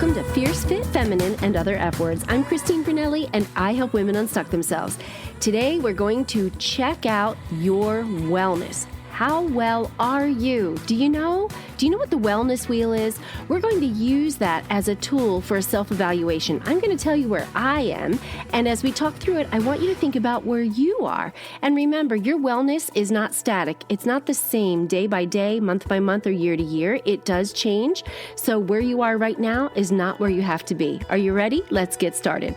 Welcome to Fierce, Fit, Feminine, and Other F Words. I'm Christine Brunelli, and I help women unstuck themselves. Today, we're going to check out your wellness. How well are you? Do you know what the wellness wheel is? We're going to use that as a tool for a self-evaluation. I'm going to tell you where I am, and as we talk through it, I want you to think about where you are. And remember, your wellness is not static. It's not the same day by day, month by month, or year to year. It does change. So where you are right now is not where you have to be. Are you ready? Let's get started.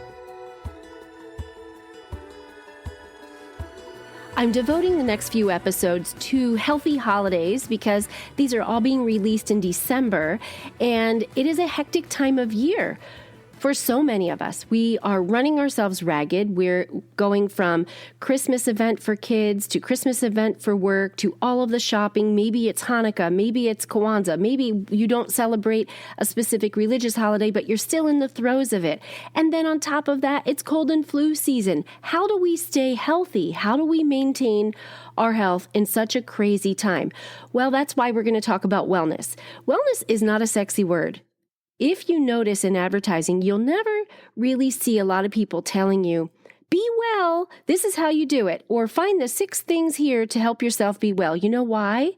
I'm devoting the next few episodes to healthy holidays because these are all being released in December, and it is a hectic time of year. For so many of us, we are running ourselves ragged. We're going from Christmas event for kids to Christmas event for work to all of the shopping. Maybe it's Hanukkah, maybe it's Kwanzaa, maybe you don't celebrate a specific religious holiday, but you're still in the throes of it. And then on top of that, it's cold and flu season. How do we stay healthy? How do we maintain our health in such a crazy time? Well, that's why we're going to talk about wellness. Wellness is not a sexy word. If you notice in advertising, you'll never really see a lot of people telling you, be well, this is how you do it, or find the 6 things here to help yourself be well. You know why?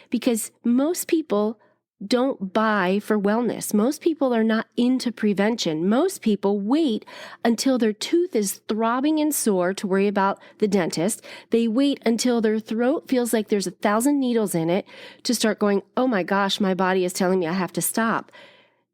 Because most people don't buy for wellness. Most people are not into prevention. Most people wait until their tooth is throbbing and sore to worry about the dentist. They wait until their throat feels like there's 1,000 needles in it to start going, oh my gosh, my body is telling me I have to stop.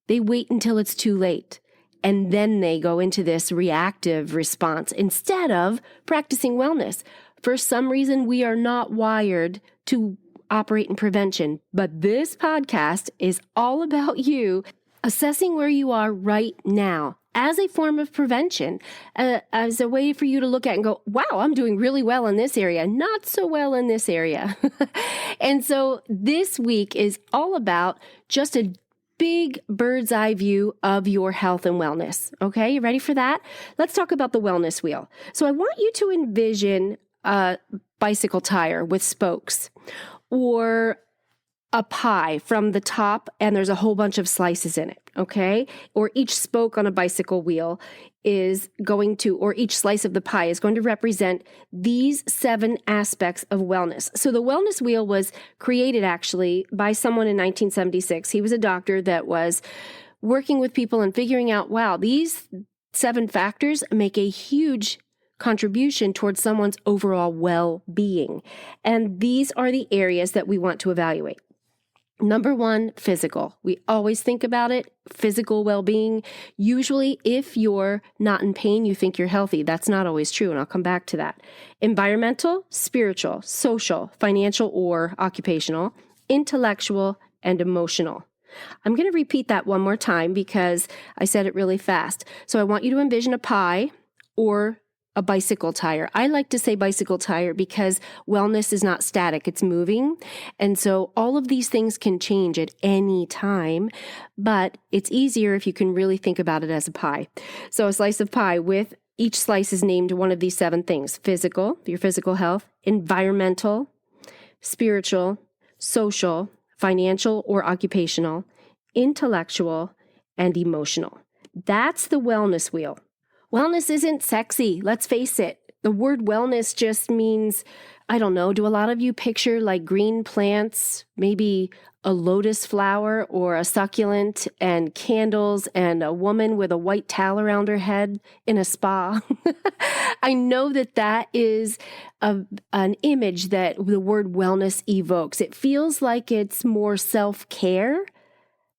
They wait until it's too late, and then they go into this reactive response instead of practicing wellness. For some reason, we are not wired to operate in prevention, but this podcast is all about you assessing where you are right now as a form of prevention, as a way for you to look at and go, wow, I'm doing really well in this area, not so well in this area. And so this week is all about just a big bird's eye view of your health and wellness. Okay, you ready for that? Let's talk about the wellness wheel. So I want you to envision a bicycle tire with spokes, or a pie from the top and there's a whole bunch of slices in it, okay? Or each spoke on a bicycle wheel is going to, or each slice of the pie is going to represent these 7 aspects of wellness. So the wellness wheel was created actually by someone in 1976. He was a doctor that was working with people and figuring out, wow, these 7 factors make a huge contribution towards someone's overall well-being. And these are the areas that we want to evaluate. Number 1, physical. We always think about it, physical well-being. Usually, if you're not in pain, you think you're healthy. That's not always true, and I'll come back to that. Environmental, spiritual, social, financial or occupational, intellectual, and emotional. I'm going to repeat that one more time because I said it really fast. So I want you to envision a pie or a bicycle tire. I like to say bicycle tire because wellness is not static, it's moving. And so all of these things can change at any time, but it's easier if you can really think about it as a pie. So a slice of pie with each slice is named one of these 7 things: physical, your physical health, environmental, spiritual, social, financial or occupational, intellectual, and emotional. That's the wellness wheel. Wellness isn't sexy, let's face it. The word wellness just means, I don't know, do a lot of you picture like green plants, maybe a lotus flower or a succulent and candles and a woman with a white towel around her head in a spa? I know that is an image that the word wellness evokes. It feels like it's more self-care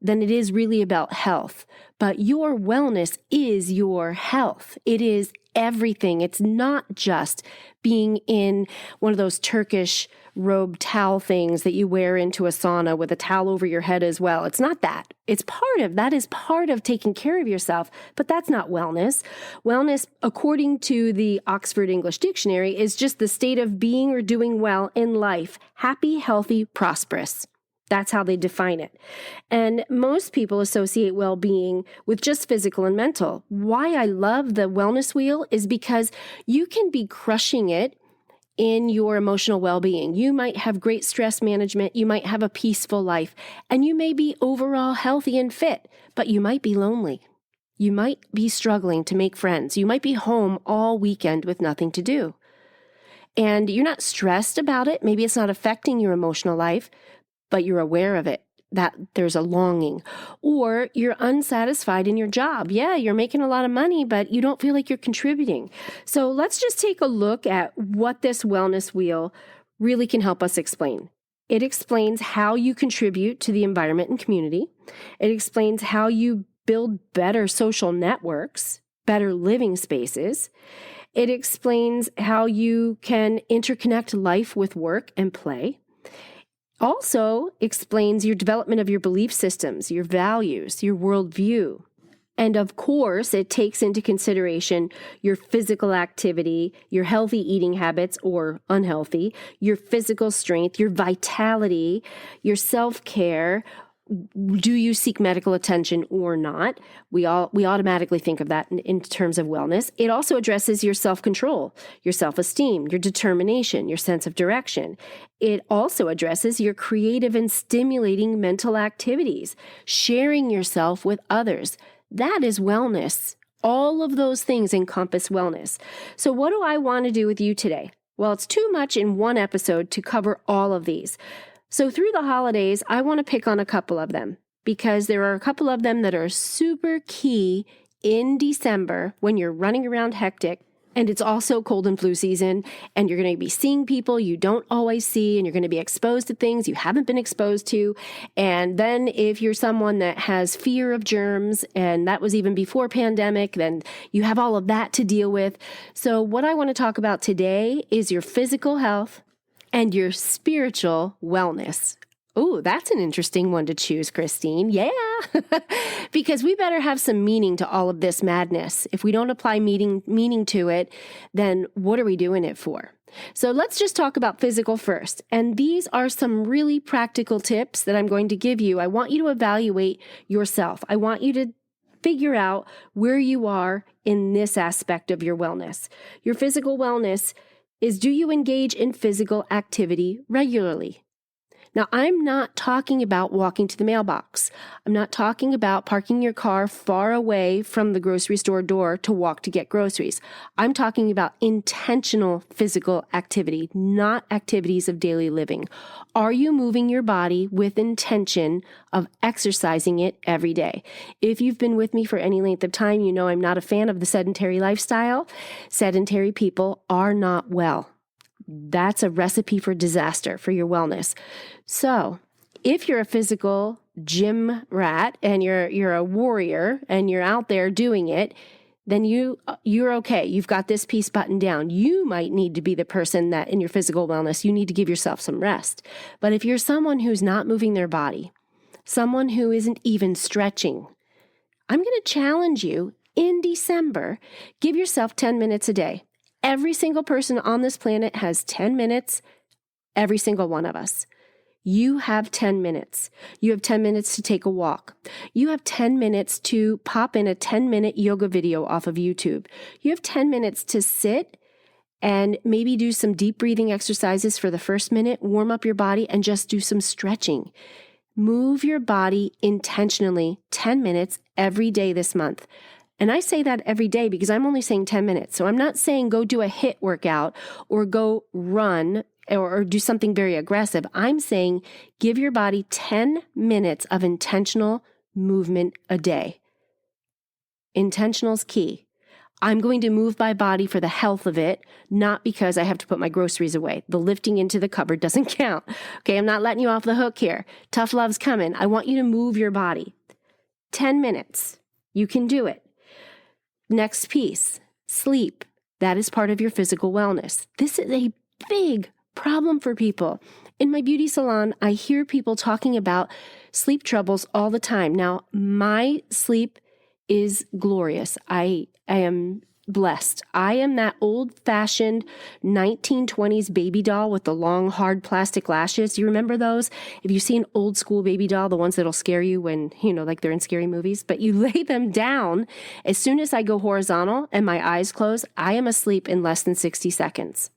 than it is really about health. But your wellness is your health. It is everything. It's not just being in one of those Turkish robe towel things that you wear into a sauna with a towel over your head as well. It's not that. That is part of taking care of yourself, but that's not wellness. Wellness, according to the Oxford English Dictionary, is just the state of being or doing well in life, happy, healthy, prosperous. That's how they define it. And most people associate well-being with just physical and mental. Why I love the wellness wheel is because you can be crushing it in your emotional well-being. You might have great stress management. You might have a peaceful life, and you may be overall healthy and fit, but you might be lonely. You might be struggling to make friends. You might be home all weekend with nothing to do. And you're not stressed about it. Maybe it's not affecting your emotional life, but you're aware of it, that there's a longing. Or you're unsatisfied in your job. Yeah, you're making a lot of money, but you don't feel like you're contributing. So let's just take a look at what this wellness wheel really can help us explain. It explains how you contribute to the environment and community. It explains how you build better social networks, better living spaces. It explains how you can interconnect life with work and play. Also explains your development of your belief systems, your values, your worldview. And of course, it takes into consideration your physical activity, your healthy eating habits or unhealthy, your physical strength, your vitality, your self-care. Do you seek medical attention or not? We automatically think of that in terms of wellness. It also addresses your self-control, your self-esteem, your determination, your sense of direction. It also addresses your creative and stimulating mental activities, sharing yourself with others. That is wellness. All of those things encompass wellness. So what do I want to do with you today? Well, it's too much in one episode to cover all of these. So through the holidays, I want to pick on a couple of them because there are a couple of them that are super key in December when you're running around hectic and it's also cold and flu season and you're going to be seeing people you don't always see and you're going to be exposed to things you haven't been exposed to. And then if you're someone that has fear of germs, and that was even before pandemic, then you have all of that to deal with. So what I want to talk about today is your physical health and your spiritual wellness. Oh, that's an interesting one to choose, Christine. Yeah, because we better have some meaning to all of this madness. If we don't apply meaning to it, then what are we doing it for? So let's just talk about physical first. And these are some really practical tips that I'm going to give you. I want you to evaluate yourself. I want you to figure out where you are in this aspect of your wellness. Your physical wellness is, do you engage in physical activity regularly? Now, I'm not talking about walking to the mailbox. I'm not talking about parking your car far away from the grocery store door to walk to get groceries. I'm talking about intentional physical activity, not activities of daily living. Are you moving your body with intention of exercising it every day? If you've been with me for any length of time, you know I'm not a fan of the sedentary lifestyle. Sedentary people are not well. That's a recipe for disaster for your wellness. So if you're a physical gym rat and you're a warrior and you're out there doing it, then you're okay. You've got this piece buttoned down. You might need to be the person that in your physical wellness, you need to give yourself some rest. But if you're someone who's not moving their body, someone who isn't even stretching, I'm going to challenge you in December, give yourself 10 minutes a day. Every single person on this planet has 10 minutes, every single one of us. You have 10 minutes. You have 10 minutes to take a walk. You have 10 minutes to pop in a 10-minute yoga video off of YouTube. You have 10 minutes to sit and maybe do some deep breathing exercises for the first minute, warm up your body, and just do some stretching. Move your body intentionally 10 minutes every day this month. And I say that every day because I'm only saying 10 minutes. So I'm not saying go do a HIIT workout or go run or do something very aggressive. I'm saying give your body 10 minutes of intentional movement a day. Intentional is key. I'm going to move my body for the health of it, not because I have to put my groceries away. The lifting into the cupboard doesn't count. Okay, I'm not letting you off the hook here. Tough love's coming. I want you to move your body. 10 minutes. You can do it. Next piece, sleep. That is part of your physical wellness. This is a big problem for people. In my beauty salon, I hear people talking about sleep troubles all the time. Now, my sleep is glorious. I am blessed. I am that old-fashioned 1920s baby doll with the long, hard plastic lashes. Do you remember those? If you see an old school baby doll, the ones that'll scare you when, like they're in scary movies, but you lay them down. As soon as I go horizontal and my eyes close, I am asleep in less than 60 seconds.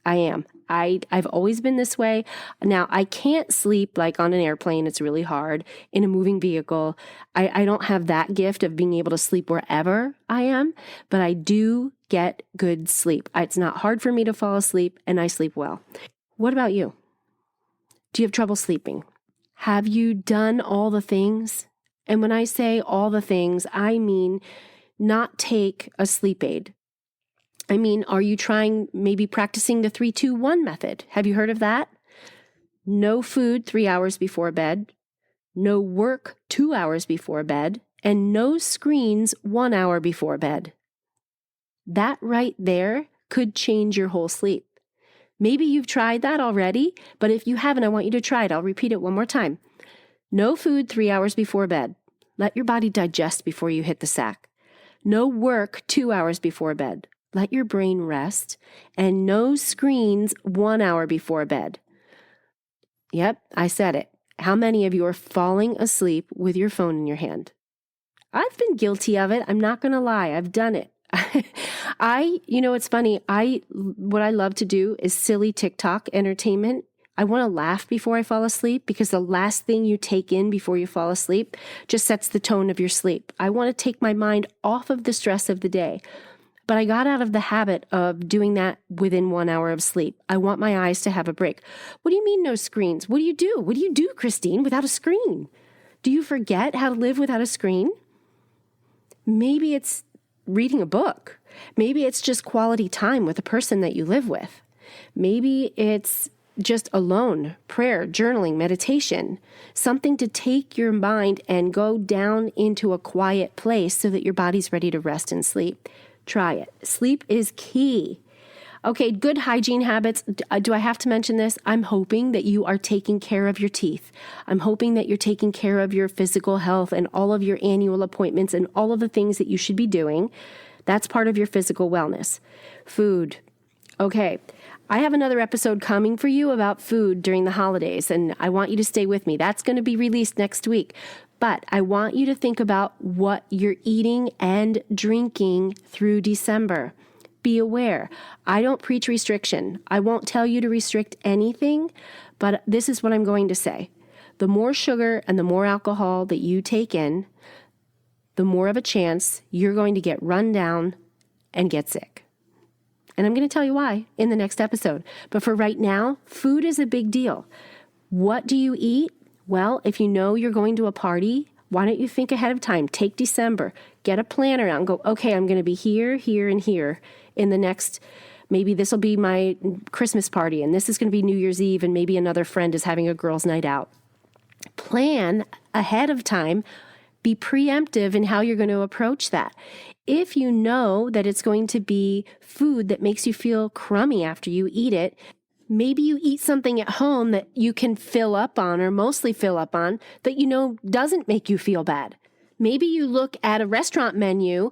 I am. I've always been this way. Now, I can't sleep like on an airplane. It's really hard. In a moving vehicle, I don't have that gift of being able to sleep wherever I am, but I do get good sleep. It's not hard for me to fall asleep, and I sleep well. What about you? Do you have trouble sleeping? Have you done all the things? And when I say all the things, I mean not take a sleep aid. I mean, are you maybe practicing the 3-2-1 method? Have you heard of that? No food 3 hours before bed, no work 2 hours before bed, and no screens 1 hour before bed. That right there could change your whole sleep. Maybe you've tried that already, but if you haven't, I want you to try it. I'll repeat it one more time. No food 3 hours before bed. Let your body digest before you hit the sack. No work 2 hours before bed. Let your brain rest. And no screens 1 hour before bed. Yep, I said it. How many of you are falling asleep with your phone in your hand? I've been guilty of it. I'm not going to lie. I've done it. It's funny. What I love to do is silly TikTok entertainment. I want to laugh before I fall asleep because the last thing you take in before you fall asleep just sets the tone of your sleep. I want to take my mind off of the stress of the day. But I got out of the habit of doing that within 1 hour of sleep. I want my eyes to have a break. What do you mean no screens? What do you do? What do you do, Christine, without a screen? Do you forget how to live without a screen? Maybe it's reading a book. Maybe it's just quality time with the person that you live with. Maybe it's just alone, prayer, journaling, meditation, something to take your mind and go down into a quiet place so that your body's ready to rest and sleep. Try it. Sleep is key. Okay, good hygiene habits. Do I have to mention this? I'm hoping that you are taking care of your teeth. I'm hoping that you're taking care of your physical health and all of your annual appointments and all of the things that you should be doing. That's part of your physical wellness. Food. Okay, I have another episode coming for you about food during the holidays, and I want you to stay with me. That's going to be released next week. But I want you to think about what you're eating and drinking through December. Be aware. I don't preach restriction. I won't tell you to restrict anything, but this is what I'm going to say. The more sugar and the more alcohol that you take in, the more of a chance you're going to get run down and get sick. And I'm going to tell you why in the next episode. But for right now, food is a big deal. What do you eat? Well, if you know you're going to a party, why don't you think ahead of time? Take December, get a planner out and go, okay, I'm going to be here, here, and here in the next, maybe this will be my Christmas party, and this is going to be New Year's Eve, and maybe another friend is having a girls' night out. Plan ahead of time. Be preemptive in how you're going to approach that. If you know that it's going to be food that makes you feel crummy after you eat it, maybe you eat something at home that you can fill up on or mostly fill up on that you know doesn't make you feel bad. Maybe you look at a restaurant menu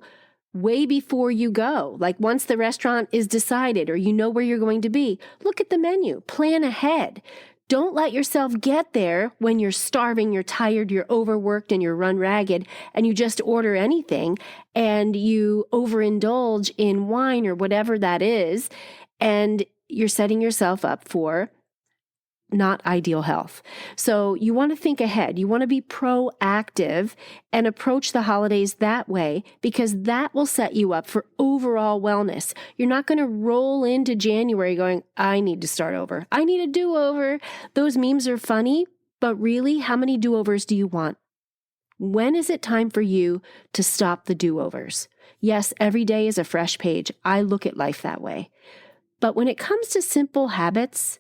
way before you go. Like once the restaurant is decided or you know where you're going to be, look at the menu, plan ahead. Don't let yourself get there when you're starving, you're tired, you're overworked, and you're run ragged, and you just order anything and you overindulge in wine or whatever that is, and you're setting yourself up for not ideal health. So you want to think ahead. You want to be proactive and approach the holidays that way because that will set you up for overall wellness. You're not going to roll into January going, I need to start over. I need a do-over. Those memes are funny, but really, how many do-overs do you want? When is it time for you to stop the do-overs? Yes, every day is a fresh page. I look at life that way. But when it comes to simple habits,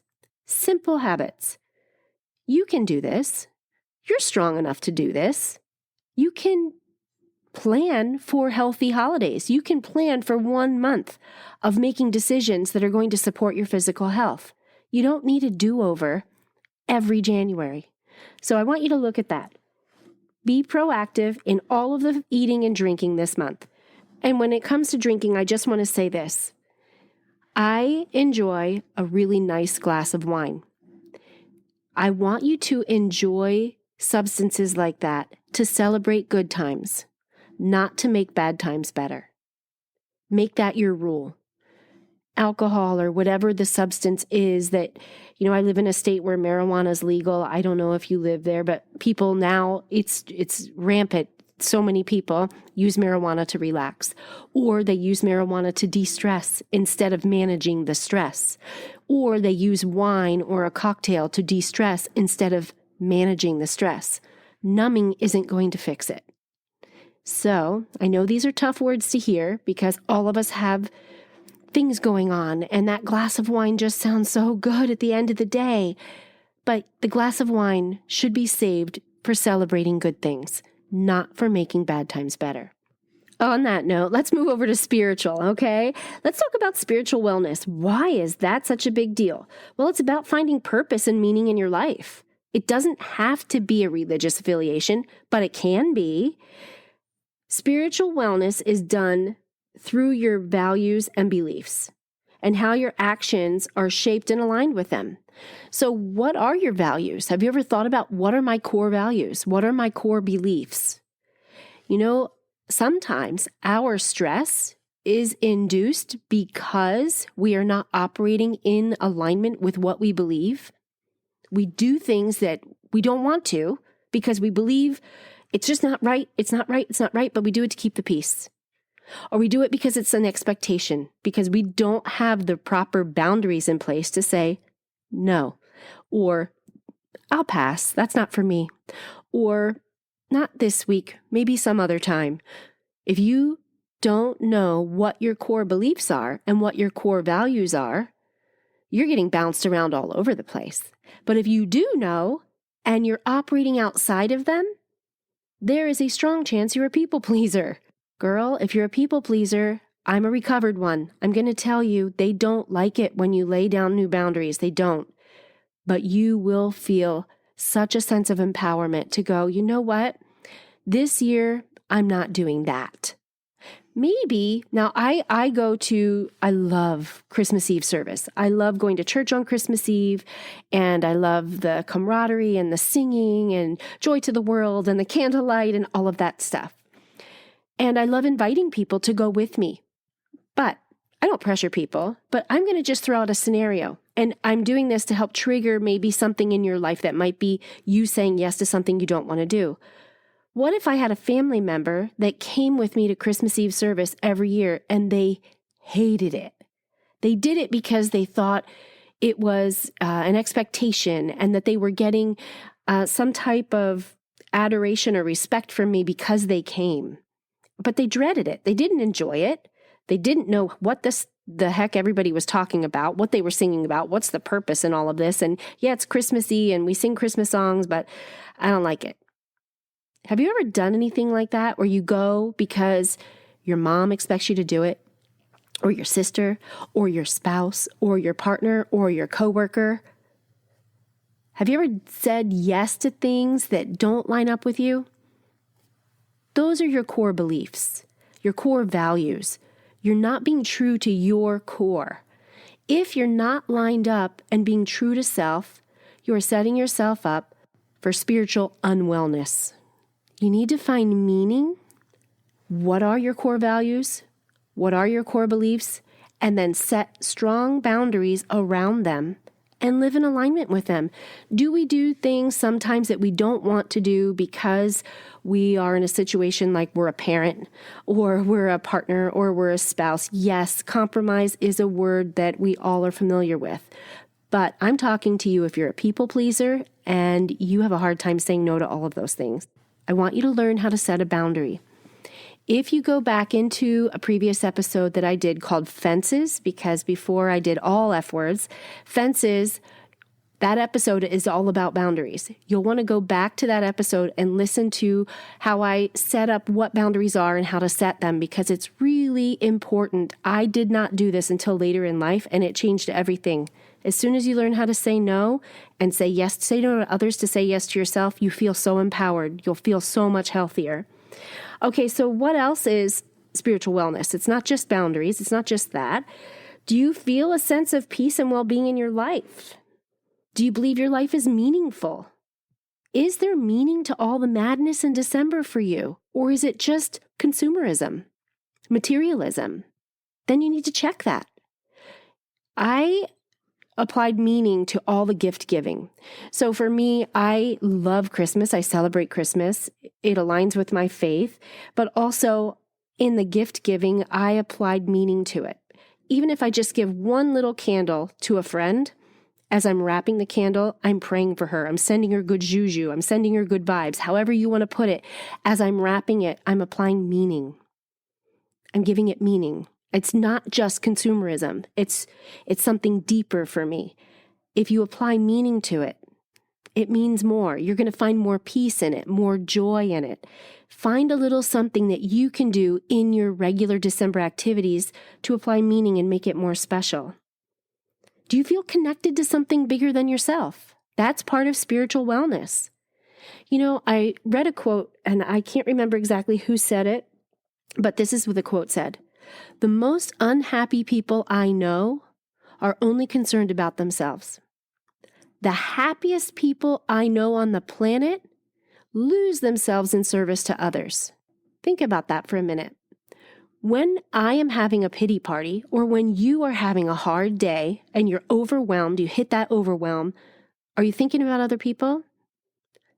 you can do this. You're strong enough to do this. You can plan for healthy holidays. You can plan for 1 month of making decisions that are going to support your physical health. You don't need a do-over every January. So I want you to look at that. Be proactive in all of the eating and drinking this month. And when it comes to drinking, I just want to say this. I enjoy a really nice glass of wine. I want you to enjoy substances like that to celebrate good times, not to make bad times better. Make that your rule. alcohol or whatever the substance is that, I live in a state where marijuana is legal. I don't know if you live there, but people now, it's rampant. So many people use marijuana to relax, or they use marijuana to de-stress instead of managing the stress, or they use wine or a cocktail to de-stress instead of managing the stress. Numbing isn't going to fix it. So I know these are tough words to hear because all of us have things going on, and that glass of wine just sounds so good at the end of the day. But the glass of wine should be saved for celebrating good things, not for making bad times better. On that note, let's move over to spiritual, okay? Let's talk about spiritual wellness. Why is that such a big deal? Well, it's about finding purpose and meaning in your life. It doesn't have to be a religious affiliation, but it can be. Spiritual wellness is done through your values and beliefs and how your actions are shaped and aligned with them. So what are your values? Have you ever thought about what are my core values? What are my core beliefs? Sometimes our stress is induced because we are not operating in alignment with what we believe. We do things that we don't want to because we believe it's just not right. It's not right. It's not right. But we do it to keep the peace. Or we do it because it's an expectation, because we don't have the proper boundaries in place to say, no, or I'll pass. That's not for me. Or not this week, maybe some other time. If you don't know what your core beliefs are and what your core values are, you're getting bounced around all over the place. But if you do know and you're operating outside of them, there is a strong chance you're a people pleaser. Girl, if you're a people pleaser, I'm a recovered one. I'm going to tell you, they don't like it when you lay down new boundaries. They don't. But you will feel such a sense of empowerment to go, you know what? This year, I'm not doing that. Maybe, now I love Christmas Eve service. I love going to church on Christmas Eve, and I love the camaraderie and the singing and joy to the world and the candlelight and all of that stuff. And I love inviting people to go with me. But I don't pressure people, but I'm going to just throw out a scenario. And I'm doing this to help trigger maybe something in your life that might be you saying yes to something you don't want to do. What if I had a family member that came with me to Christmas Eve service every year and they hated it? They did it because they thought it was an expectation and that they were getting some type of adoration or respect from me because they came. But they dreaded it. They didn't enjoy it. They didn't know what the heck everybody was talking about, what they were singing about, what's the purpose in all of this. And yeah, it's Christmassy and we sing Christmas songs, but I don't like it. Have you ever done anything like that where you go because your mom expects you to do it, or your sister, or your spouse, or your partner, or your coworker? Have you ever said yes to things that don't line up with you? Those are your core beliefs, your core values. You're not being true to your core. If you're not lined up and being true to self, you are setting yourself up for spiritual unwellness. You need to find meaning. What are your core values? What are your core beliefs? And then set strong boundaries around them and live in alignment with them. Do we do things sometimes that we don't want to do because we are in a situation like we're a parent or we're a partner or we're a spouse? Yes, compromise is a word that we all are familiar with. But I'm talking to you if you're a people pleaser and you have a hard time saying no to all of those things. I want you to learn how to set a boundary. If you go back into a previous episode that I did called Fences, because before I did all F words, Fences, that episode is all about boundaries. You'll want to go back to that episode and listen to how I set up what boundaries are and how to set them, because it's really important. I did not do this until later in life, and it changed everything. As soon as you learn how to say no and say yes, say no to others, to say yes to yourself, you feel so empowered. You'll feel so much healthier. Okay, so what else is spiritual wellness? It's not just boundaries. It's not just that. Do you feel a sense of peace and well-being in your life? Do you believe your life is meaningful? Is there meaning to all the madness in December for you? Or is it just consumerism, materialism? Then you need to check that. I applied meaning to all the gift giving. So for me, I love Christmas. I celebrate Christmas. It aligns with my faith, but also in the gift giving, I applied meaning to it. Even if I just give one little candle to a friend, as I'm wrapping the candle, I'm praying for her. I'm sending her good juju. I'm sending her good vibes, however you want to put it. As I'm wrapping it, I'm applying meaning. I'm giving it meaning. It's not just consumerism. It's something deeper for me. If you apply meaning to it, it means more. You're going to find more peace in it, more joy in it. Find a little something that you can do in your regular December activities to apply meaning and make it more special. Do you feel connected to something bigger than yourself? That's part of spiritual wellness. You know, I read a quote, and I can't remember exactly who said it, but this is what the quote said. The most unhappy people I know are only concerned about themselves. The happiest people I know on the planet lose themselves in service to others. Think about that for a minute. When I am having a pity party, or when you are having a hard day and you're overwhelmed, you hit that overwhelm, are you thinking about other people?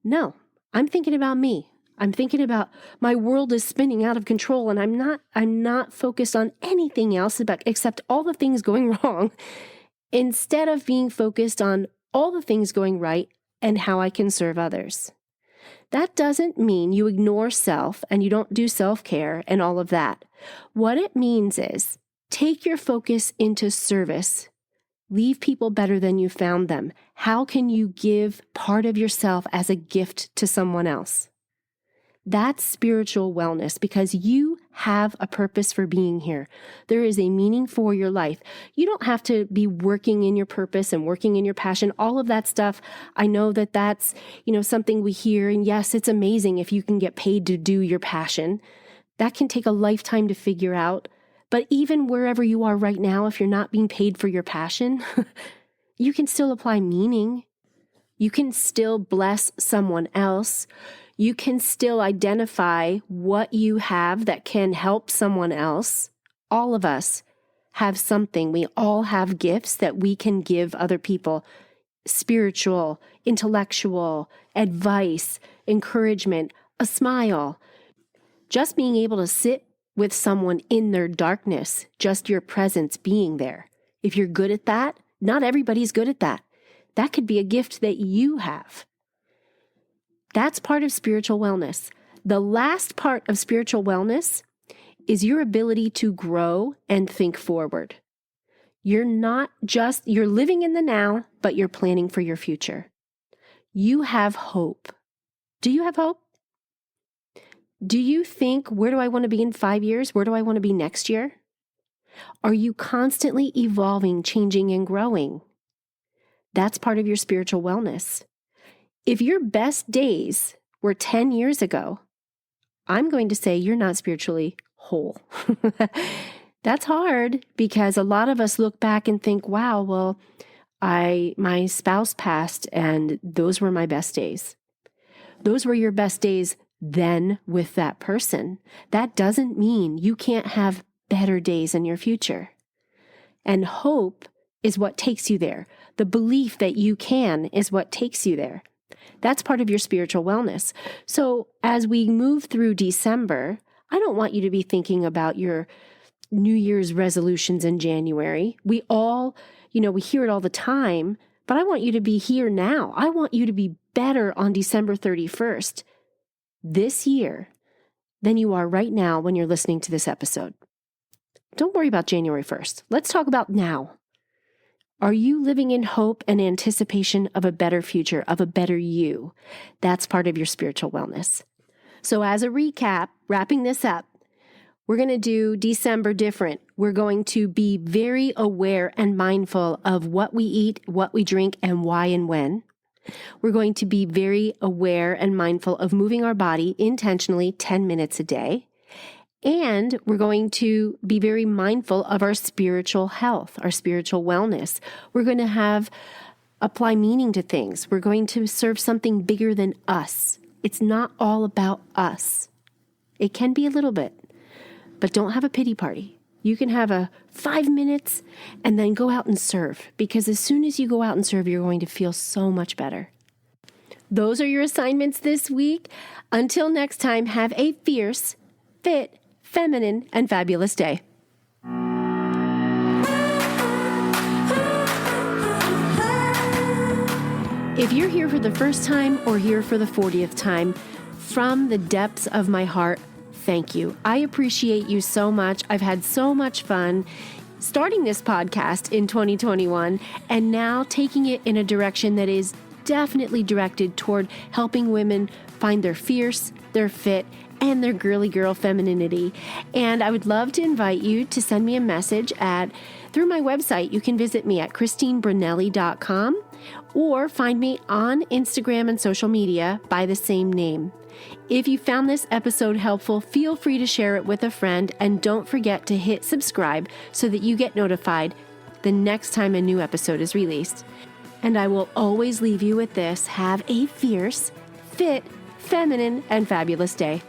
No, I'm thinking about me. I'm thinking about my world is spinning out of control, and I'm not focused on anything else except all the things going wrong, instead of being focused on all the things going right and how I can serve others. That doesn't mean you ignore self and you don't do self-care and all of that. What it means is take your focus into service. Leave people better than you found them. How can you give part of yourself as a gift to someone else? That's spiritual wellness, because you have a purpose for being here. There is a meaning for your life. You don't have to be working in your purpose and working in your passion, all of that stuff. I know that that's, something we hear. And yes, it's amazing if you can get paid to do your passion. That can take a lifetime to figure out. But even wherever you are right now, if you're not being paid for your passion, you can still apply meaning. You can still bless someone else. You can still identify what you have that can help someone else. All of us have something. We all have gifts that we can give other people. Spiritual, intellectual, advice, encouragement, a smile. Just being able to sit with someone in their darkness, just your presence being there. If you're good at that, not everybody's good at that. That could be a gift that you have. That's part of spiritual wellness. The last part of spiritual wellness is your ability to grow and think forward. You're living in the now, but you're planning for your future. You have hope. Do you have hope? Do you think, where do I want to be in 5 years? Where do I want to be next year? Are you constantly evolving, changing, and growing? That's part of your spiritual wellness. If your best days were 10 years ago, I'm going to say you're not spiritually whole. That's hard, because a lot of us look back and think, wow, well, my spouse passed and those were my best days. Those were your best days then with that person. That doesn't mean you can't have better days in your future. And hope is what takes you there. The belief that you can is what takes you there. That's part of your spiritual wellness. So as we move through December, I don't want you to be thinking about your New Year's resolutions in January. We all, we hear it all the time, but I want you to be here now. I want you to be better on December 31st this year than you are right now when you're listening to this episode. Don't worry about January 1st. Let's talk about now. Are you living in hope and anticipation of a better future, of a better you? That's part of your spiritual wellness. So as a recap, wrapping this up, we're going to do December different. We're going to be very aware and mindful of what we eat, what we drink, and why and when. We're going to be very aware and mindful of moving our body intentionally 10 minutes a day. And we're going to be very mindful of our spiritual health, our spiritual wellness. We're going to apply meaning to things. We're going to serve something bigger than us. It's not all about us. It can be a little bit, but don't have a pity party. you can have a 5 minutes and then go out and serve, because as soon as you go out and serve, you're going to feel so much better. Those are your assignments this week. Until next time, have a fierce, fit, feminine, and fabulous day. If you're here for the first time or here for the 40th time, from the depths of my heart, thank you. I appreciate you so much. I've had so much fun starting this podcast in 2021 and now taking it in a direction that is definitely directed toward helping women find their fierce, their fit, and their girly girl femininity. And I would love to invite you to send me a message through my website. You can visit me at christinebrunelli.com or find me on Instagram and social media by the same name. If you found this episode helpful, feel free to share it with a friend, and don't forget to hit subscribe so that you get notified the next time a new episode is released. And I will always leave you with this: have a fierce, fit, feminine, and fabulous day.